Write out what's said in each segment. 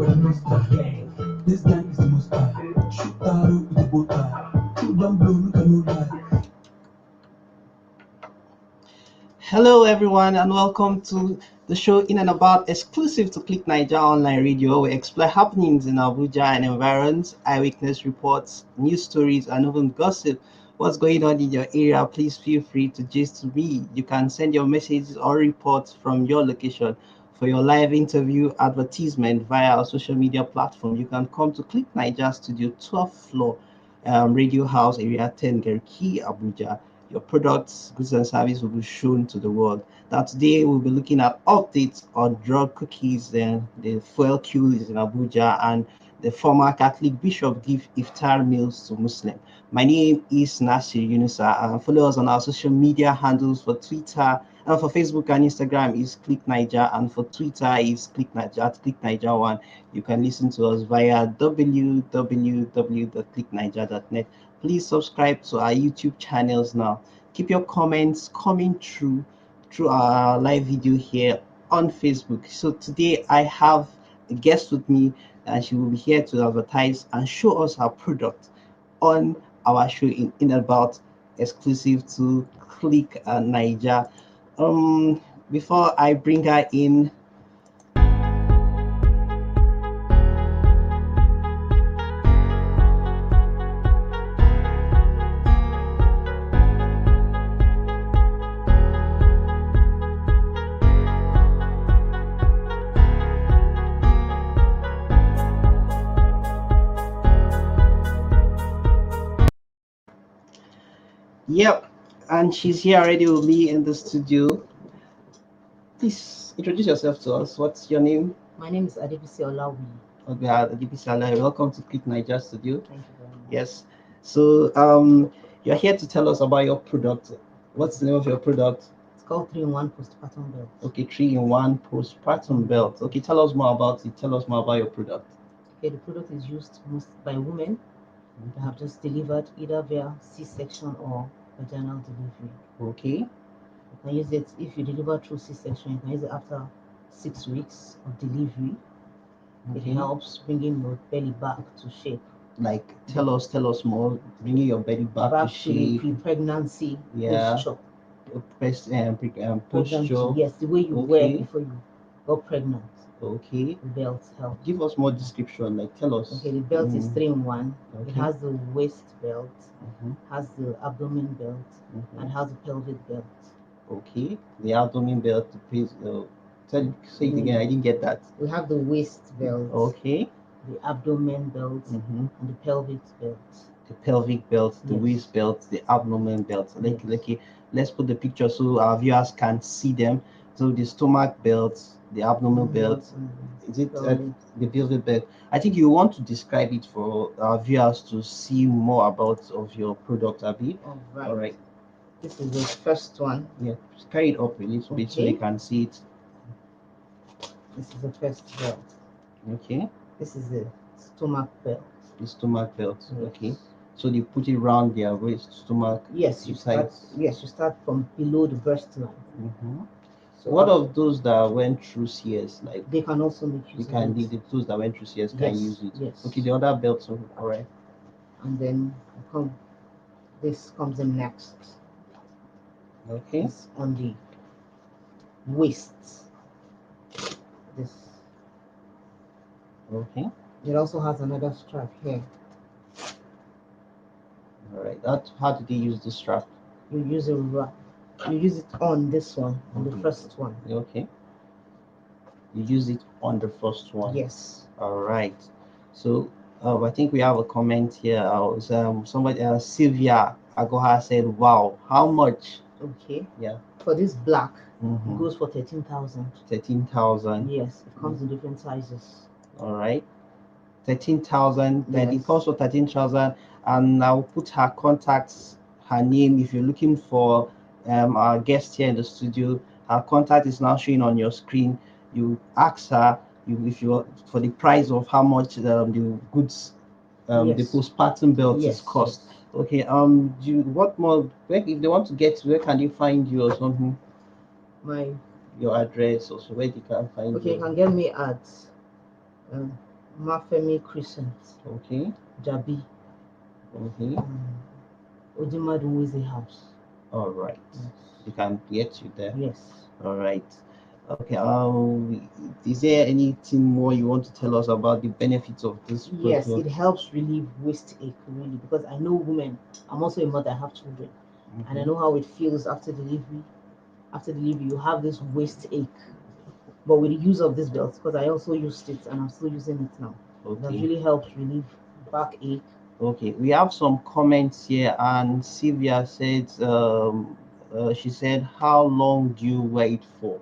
for the most part. This time is the most part. Shoot arrow with the bow tie. Two don't blow, look at no lie. Hello, everyone, and welcome to the show In and About, exclusive to Click Niger Online Radio. We explore happenings in Abuja and environs, eyewitness reports, news stories, and even gossip. What's going on in your area? Please feel free to gist me. You can send your messages or reports from your location for your live interview advertisement via our social media platform. You can come to Click Niger Studio 12th floor, Radio House, Area 10, Garki, Abuja. Your products, goods, and service will be shown to the world. Now, today we'll be looking at updates on drug cookies and the fuel queues in Abuja, and the former Catholic bishop give iftar meals to Muslim. My name is Nasir Yunusa. Follow us on our social media handles for Twitter and for Facebook and Instagram is Click Niger, and for Twitter is Click Niger at Click Niger One. You can listen to us via www.clickniger.net. Please subscribe to our YouTube channels now. Keep your comments coming through our live video here on Facebook. So today I have a guest with me, and she will be here to advertise and show us her product on our show in About, exclusive to Click Niger. Before I bring her in, yep, and she's here already with me in the studio. Please introduce yourself to us. What's your name? My name is Adebisi Olawuyi. Okay, Adebisi Olawuyi. Welcome to Click Niger Studio. Thank you very much. Yes. So you're here to tell us about your product. What's the name of your product? It's called 3-in-1 Postpartum Belt. Okay, 3-in-1 Postpartum Belt. Okay, tell us more about it. Tell us more about your product. Okay, the product is used most by women that have just delivered either via C-section or vaginal delivery. Okay. You can use it if you deliver through C-section. You can use it after 6 weeks of delivery. Okay. It helps bringing your belly back to shape. Like, tell us more. Bringing your belly back to shape. Pre-pregnancy posture. Posture. Yes, the way you wear before you got pregnant. Okay. The belt helps. Give us more description. Like, tell us. Okay, the belt is 3-in-1. Okay. It has the waist belt, has the abdomen belt, and has the pelvic belt. Okay, the abdomen belt. Please say it again. I didn't get that. We have the waist belt. Okay. The abdomen belt and the pelvic belt. The pelvic belt, the waist belt, the abdomen belt. Like, let's put the picture so our viewers can see them. So the stomach belt, the abdomen belt. Is it the pelvic belt? I think you want to describe it for our viewers to see more about of your product, Abi. All right. This is the first one. Yeah, just carry it up a little bit so they can see it. This is the first belt. Okay. This is the stomach belt. The stomach belt. Yes. Okay. So they put it around their waist, stomach. Yes, you start from below the breastline. So what of those that went through CS? Like, they can also make use of it. Those that went through CS can use it. Yes. Okay, the other belts, all right. And then this comes in next. Okay. It's on the waist. This. Okay. It also has another strap here. All right. How do they use the strap? You use it on this one, on the first one. Okay. You use it on the first one. Yes. All right. So I think we have a comment here. Somebody, Sylvia Agoha said, "Wow, how much?" Okay. Yeah. For this black, it goes for 13,000. 13,000. Yes, it comes in different sizes. All right. 13,000. Then it costs for 13,000, and I'll put her contacts, her name. If you're looking for our guest here in the studio, her contact is now showing on your screen. You ask her if you for the price of how much the goods, the postpartum belt is cost. Okay. What more? If they want to get, where can they find you or something? Your address, also where they can find you. Okay, you can get me at Mafemi Crescent, Okay. Jabi, Okay. Ojimadu Wize House. All right. Yes. You can get you there. Yes. All right. Okay. Is there anything more you want to tell us about the benefits of this Yes, product? it helps relieve waist ache really, because I know women. I'm also a mother. I have children, and I know how it feels after delivery. After delivery, you have this waist ache. But with the use of this belt, because I also used it and I'm still using it now, it has Okay. really helped relieve backache. Okay. We have some comments here, and Sylvia said, she said, how long do you wear it for?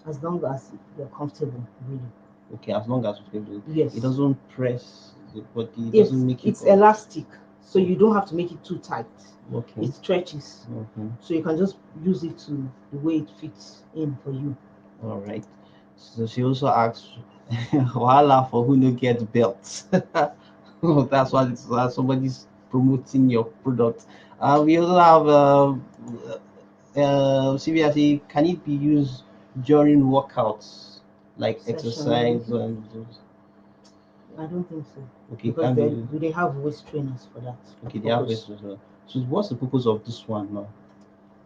As long as you're comfortable, really. Okay, as long as it Yes. doesn't press the body, it doesn't make it. It's elastic, so you don't have to make it too tight. Okay. It stretches, so you can just use it to the way it fits in for you. All right. So she also asks, "Wahala for who no get belts." Oh, that's why somebody's promoting your product. We also have CBSE. Can it be used during workouts, like exercise and? I don't think so. Okay, Because do they have waist trainers for that? Okay, they have waist trainers. So what's the purpose of this one now?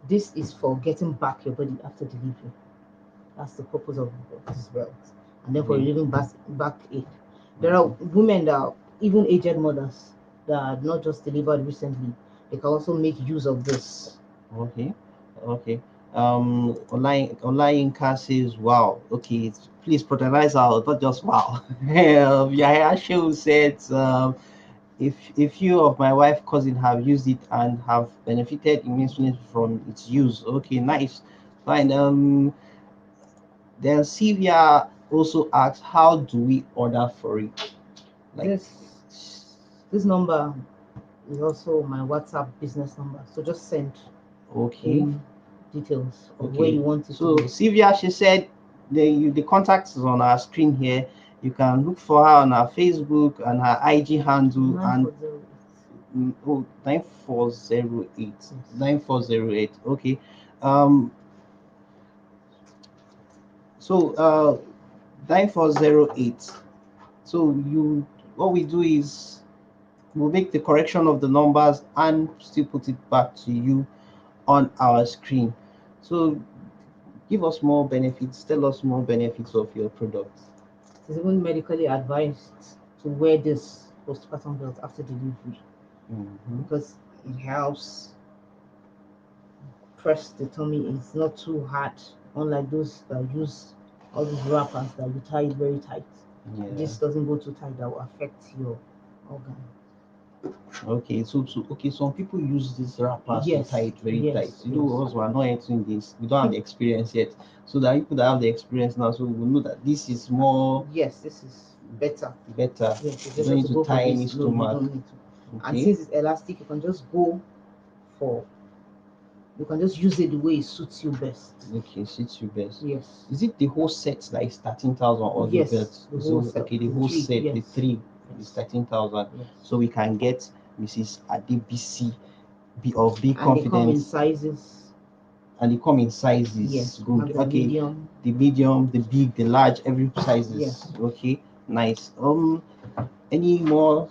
This is for getting back your body after delivery. That's the purpose of this belt. And then for relieving backache. There are women that are even aged mothers that are not just delivered recently. They can also make use of this. Okay. Online says, wow. Okay, please patronize out, not just wow. Yahya Shehu said, if few of my wife cousin have used it and have benefited immensely from its use. Okay, nice, fine. Then Sylvia also asks, how do we order for it? Like this number is also my WhatsApp business number, so just send details of where you want it so to go. Sylvia, she said the contact is on our screen here. You can look for her on her Facebook and her IG handle, and 9408 9408. Okay. So 9408. So what we do is we'll make the correction of the numbers and still put it back to you on our screen. So give us more benefits. Tell us more benefits of your product. It's even medically advised to wear this postpartum belt after delivery because it helps press the tummy. It's not too hard, unlike those that use all these wrappers that you tie it very tight. This doesn't go too tight, that will affect your organ. Okay, so some people use these wrappers to tie it very tight. Us who are not entering this, we don't have the experience yet. So the people that have the experience now, so we will know that this is more. Yes, this is better. Yes, you don't need to tie any stomach. And since it's elastic, you can just use it the way it suits you best. Okay, suits you best. Yes. Is it the whole set that is 13,000 or the belt? The whole set. Okay, the whole set, the three is 13,000. So we can get Mrs. Adebisi of Bconfidently. And they come in sizes. And they come in sizes. Yes. Good. Okay. The medium, the big, the large, every sizes. Yes. Okay. Nice. Any more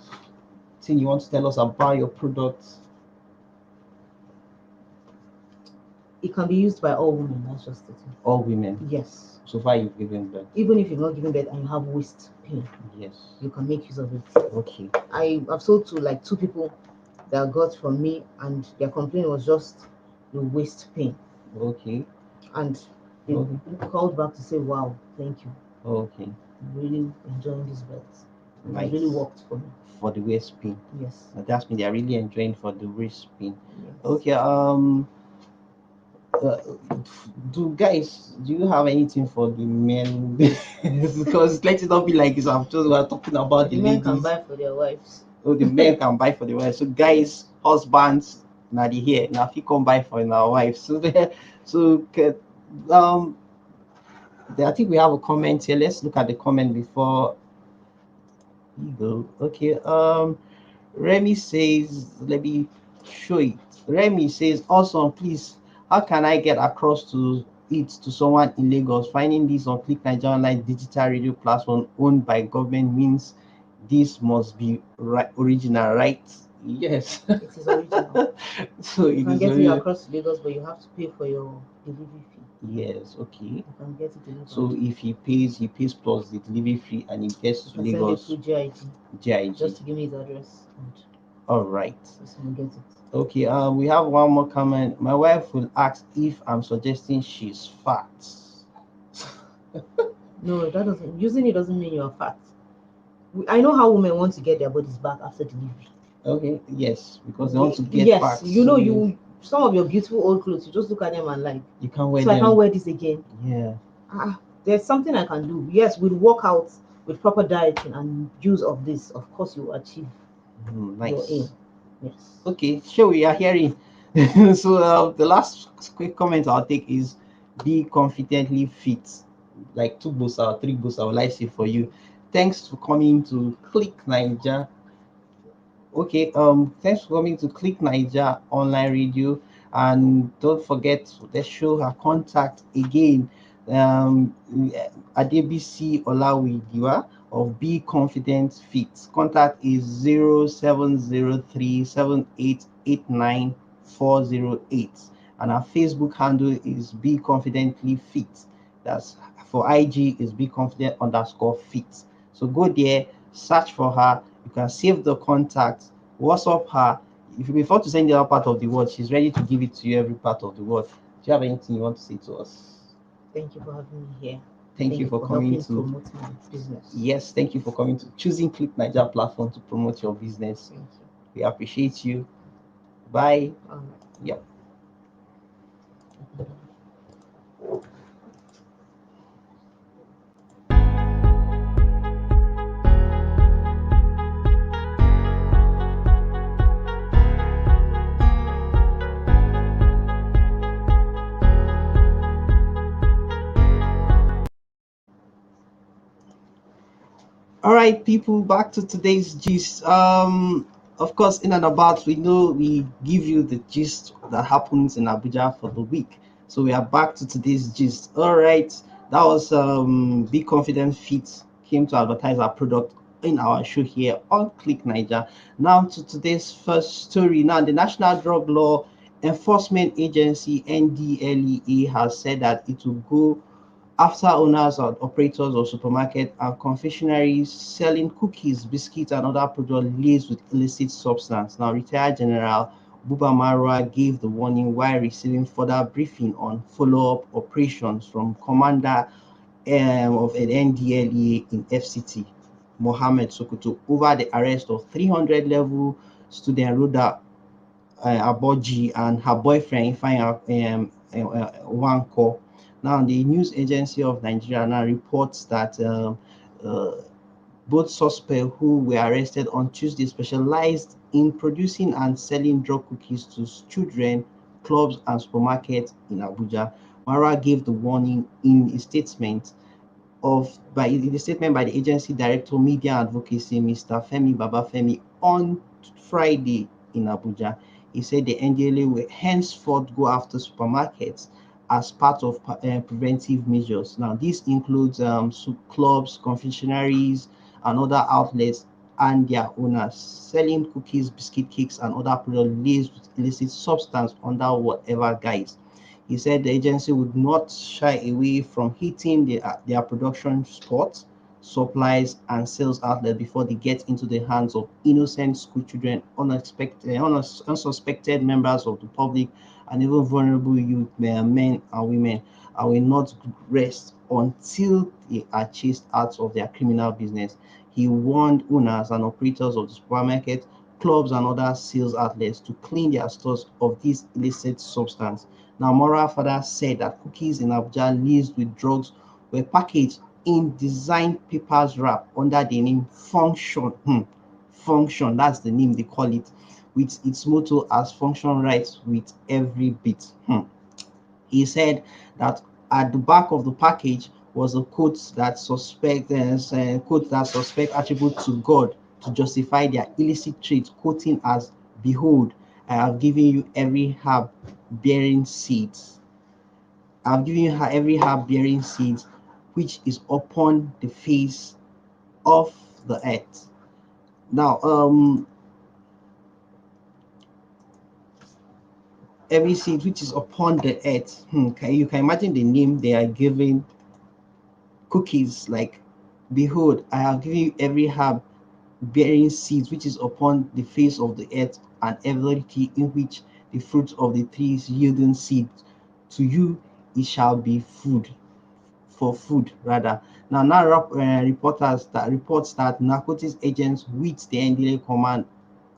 thing you want to tell us about your products? It can be used by all women. That's just it. All women. Yes. So far you've given birth. Even if you've not given birth and you have waist pain. Yes. You can make use of it. Okay. I've sold to like 2 people that got from me, and their complaint was just the waist pain. Okay. And they called back to say, wow, thank you. Okay. I'm really enjoying this belt. Nice. It really worked for me. For the waist pain. Yes. That's me. They're really enjoying for the waist pain. Yes. Okay. Do you have anything for the men? Because let it not be like this. We're talking about the ladies. Men can buy for their wives. Oh, the men can buy for their wives. So guys, husbands, now they here. Now if you come buy for our wives. I think we have a comment here. Let's look at the comment before you go. Okay. Remy says, let me show it. Remy says, awesome, please, how can I get across to it to someone in Lagos? Finding this on Click Nigeria Online digital radio platform owned by government means This must be original, right? Yes. It is original. So You it can is get it original. across Lagos, but you have to pay for your delivery fee. Yes, okay. You can get it delivered. So if he pays plus the delivery fee and he gets You to can send it Lagos, through GIG. GIG. Just to give me his address, and All right. this one get it. Okay. We have one more comment. My wife will ask if I'm suggesting she's fat. No, that doesn't. Using it doesn't mean you're fat. I know how women want to get their bodies back after delivery. Okay. Yes, because they want to get Yes, back. you know, So you some of your beautiful old clothes, you just look at them and like, you can't wear so I them. can't wear this again. Yeah. There's something I can do. Yes, with workouts, with proper dieting and use of this, of course you will achieve your aim. Nice. Yes. Okay. Sure, we are hearing. So the last quick comment I'll take is be confidently fit. Like 2 bosa or 3 bosa, will I say for you. Thanks for coming to Click Niger. Okay, thanks for coming to Click Niger online radio, and don't forget let's show her contact again. Um, Adebisi Olawuyi of Be Confident Fit. Contact is 07037889 408, and our Facebook handle is Be Confidently Fit. That's for IG is Be Confident underscore Fit. So go there, search for her. You can save the contact, WhatsApp her. If you prefer to send the other part of the world, she's ready to give it to you every part of the world. Do you have anything you want to say to us? Thank you for having me here. Thank you for coming helping to promote my business. Yes, thank you for coming to choosing Click Niger platform to promote your business. Thank you. We appreciate you. Bye. All right. Yep. All right, people, back to today's gist. Of course, in and about, we know we give you the gist that happens in Abuja for the week. So we are back to today's gist. All right, that was Be Confident Fit came to advertise our product in our show here on Click Niger. Now to today's first story. Now, the National Drug Law Enforcement Agency (NDLEA) has said that it will go after owners and operators of supermarket and confectionaries selling cookies, biscuits, and other products laced with illicit substance. Now, retired General Buba Marwa gave the warning while receiving further briefing on follow-up operations from Commander of an NDLEA in FCT, Mohammed Sokoto, over the arrest of 300-level student Rhoda Aboji and her boyfriend Ifeanyi Wanko. Now, the news agency of Nigeria now reports that uh, both suspects who were arrested on Tuesday specialized in producing and selling drug cookies to children, clubs, and supermarkets in Abuja. Mara gave the warning in a statement in the statement by the agency director media advocacy, Mr. Femi Babafemi, on Friday in Abuja. He said the NDLA will henceforth go after supermarkets as part of preventive measures. Now, this includes clubs, confectionaries, and other outlets and their owners selling cookies, biscuit cakes, and other products laced with illicit substance under whatever guise. He said the agency would not shy away from hitting their production spots, supplies, and sales outlets before they get into the hands of innocent school children, unsuspected members of the public, and even vulnerable youth, men and women. I will not rest until they are chased out of their criminal business. He warned owners and operators of the supermarket, clubs, and other sales outlets to clean their stores of this illicit substance. Now, Mora further said that cookies in Abuja laced with drugs were packaged in designed papers wrap under the name Function. Function, that's the name they call it, with its motto as function right with every bit. He said that at the back of the package was a quote that suspect attribute to God to justify their illicit trade, quoting as, "Behold, I have given you every herb bearing seeds. I've given you every herb bearing seeds which is upon the face of the earth." Now, every seed which is upon the earth, you can imagine the name they are giving cookies, like, behold, I have given you every herb bearing seeds which is upon the face of the earth, and every tree in which the fruit of the trees yielding seed. To you it shall be food, for food rather. Now, reports that narcotics agents with the NDLA command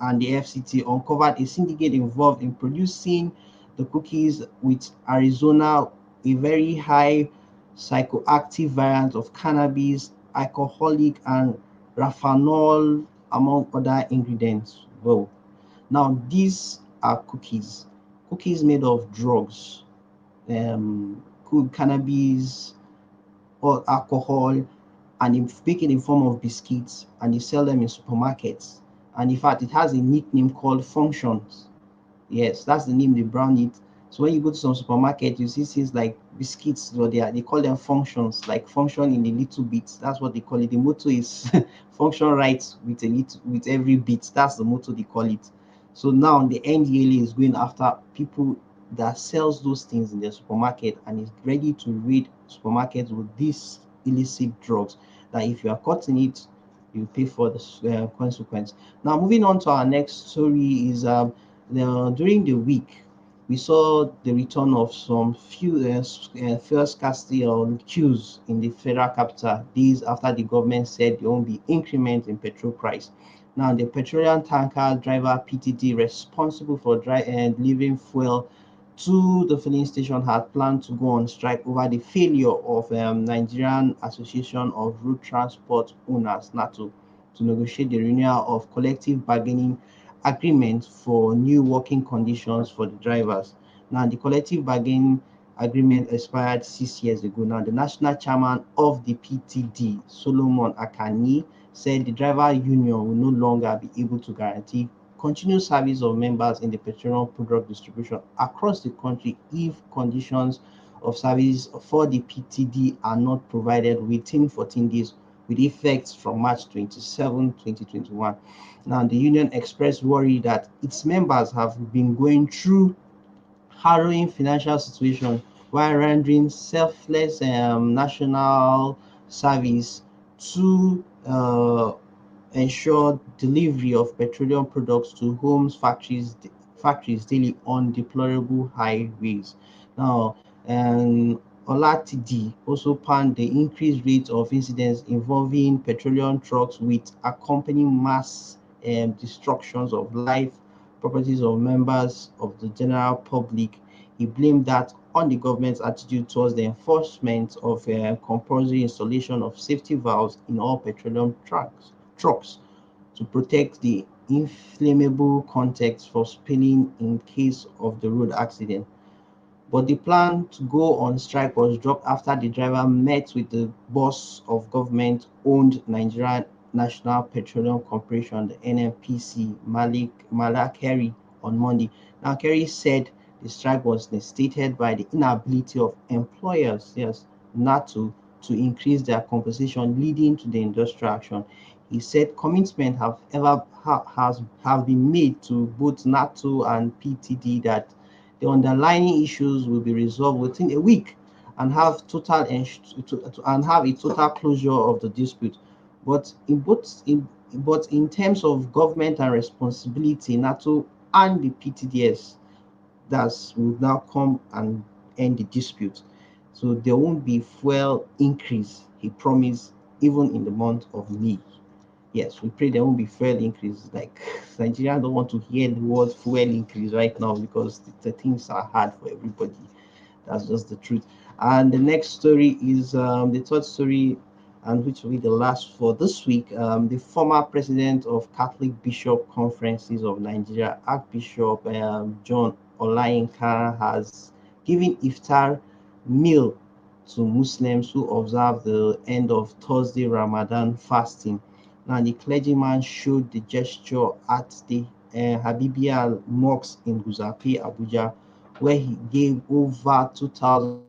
and the FCT uncovered a syndicate involved in producing the cookies with Arizona, a very high psychoactive variant of cannabis, alcoholic, and raphanol, among other ingredients. Well, now these are cookies made of drugs, cannabis or alcohol, and bake it in form of biscuits, and they sell them in supermarkets. And in fact, it has a nickname called Functions. Yes, that's the name they brand it. So when you go to some supermarket, you see things like biscuits, or they call them Functions, like function in a little bit. That's what they call it. The motto is function right with a little, with every bit. That's the motto they call it. So now the NDLA is going after people that sells those things in the supermarket and is ready to raid supermarkets with these illicit drugs. That if you are caught in it, you pay for the consequence. Now, moving on to our next story is during the week, we saw the return of some few fuel scarcity or queues in the federal capital days after the government said there won't be increment in petrol price. Now, the petroleum tanker driver PTD responsible for delivering fuel to the filling station had planned to go on strike over the failure of Nigerian Association of Road Transport Owners (NATO) to negotiate the renewal of collective bargaining agreement for new working conditions for the drivers. Now, the collective bargaining agreement expired 6 years ago. Now, the national chairman of the PTD, Solomon Akani, said the driver union will no longer be able to guarantee continued service of members in the petroleum product distribution across the country if conditions of service for the PTD are not provided within 14 days, with effect from March 27, 2021. Now, the union expressed worry that its members have been going through harrowing financial situation while rendering selfless national service to ensure delivery of petroleum products to homes, factories daily on deplorable highways. Now, Olatidi also panned the increased rate of incidents involving petroleum trucks with accompanying mass destructions of life, properties of members of the general public. He blamed that on the government's attitude towards the enforcement of compulsory installation of safety valves in all petroleum trucks to protect the inflammable contents for spilling in case of the road accident. But the plan to go on strike was dropped after the driver met with the boss of government-owned Nigerian National Petroleum Corporation, the NNPC, Mala Kerry, on Monday. Now, Kerry said the strike was necessitated by the inability of employers, yes, NATO, to increase their compensation, leading to the industrial action. He said commitment have been made to both NATO and PTD that the underlying issues will be resolved within a week and have and have a total closure of the dispute. But in terms of government and responsibility, NATO and the PTDS that will now come and end the dispute. So there won't be fuel increase, he promised, even in the month of May. Yes, we pray there won't be fuel increase. Like, Nigerians don't want to hear the word fuel increase right now because the things are hard for everybody. That's just the truth. And the next story is the third story, and which will be the last for this week. The former president of Catholic Bishop Conferences of Nigeria, Archbishop John Olayinka, has given iftar meal to Muslims who observe the end of Thursday Ramadan fasting. Now, the clergyman showed the gesture at the Habibia Mosque in Guzape, Abuja, where he gave over 2,000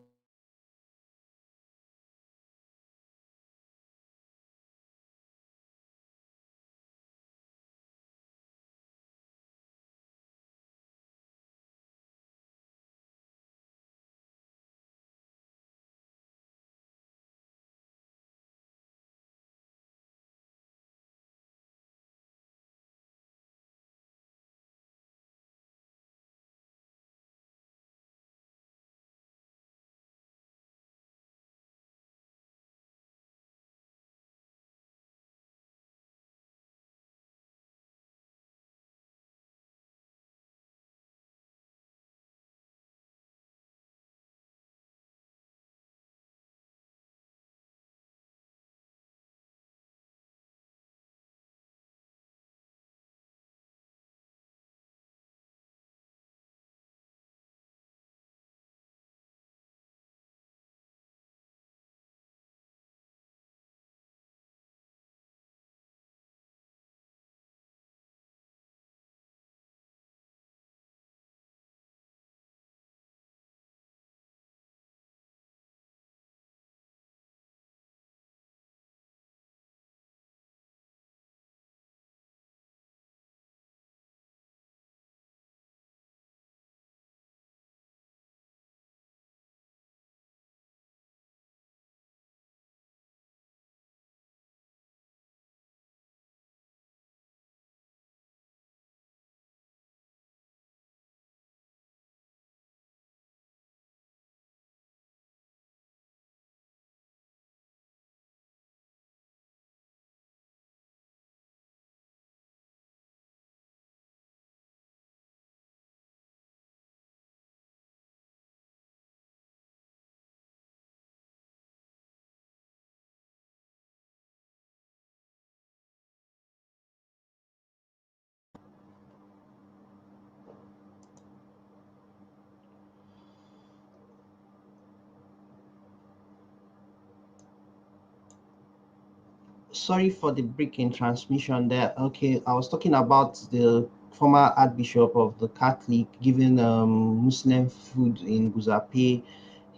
sorry for the break in transmission there. Okay, I was talking about the former Archbishop of the Catholic giving Muslim food in Guzape.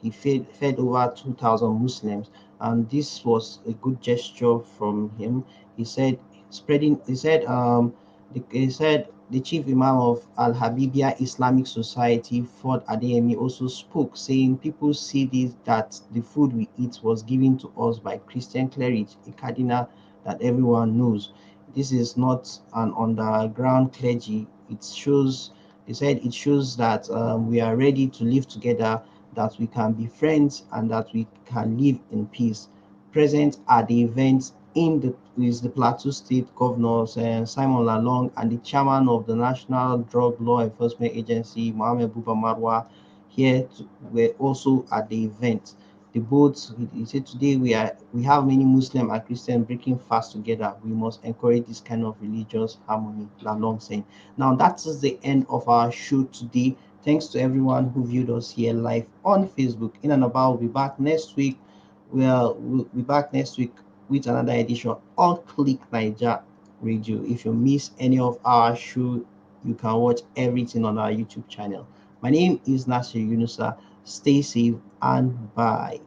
He fed over 2,000 Muslims, and this was a good gesture from him. He said spreading. He said the chief imam of Al Habibia Islamic Society, Ford Adeyemi, also spoke, saying people see this that the food we eat was given to us by Christian cleric, a cardinal that everyone knows. This is not an underground clergy. It shows. He said it shows that we are ready to live together, that we can be friends, and that we can live in peace. Present at the event is the Plateau State Governor Simon Lalong and the chairman of the National Drug Law Enforcement Agency, Mohammed Buba Marwa, were also at the event. The both, he said, today we have many Muslim and Christian breaking fast together. We must encourage this kind of religious harmony, Lalong saying. Now that is the end of our show today. Thanks to everyone who viewed us here live on Facebook. In and about, we'll be back next week. We'll be back next week with another edition on Click Niger Radio. If you miss any of our show, you can watch everything on our YouTube channel. My name is Nasir Yunusa. Stay safe and bye.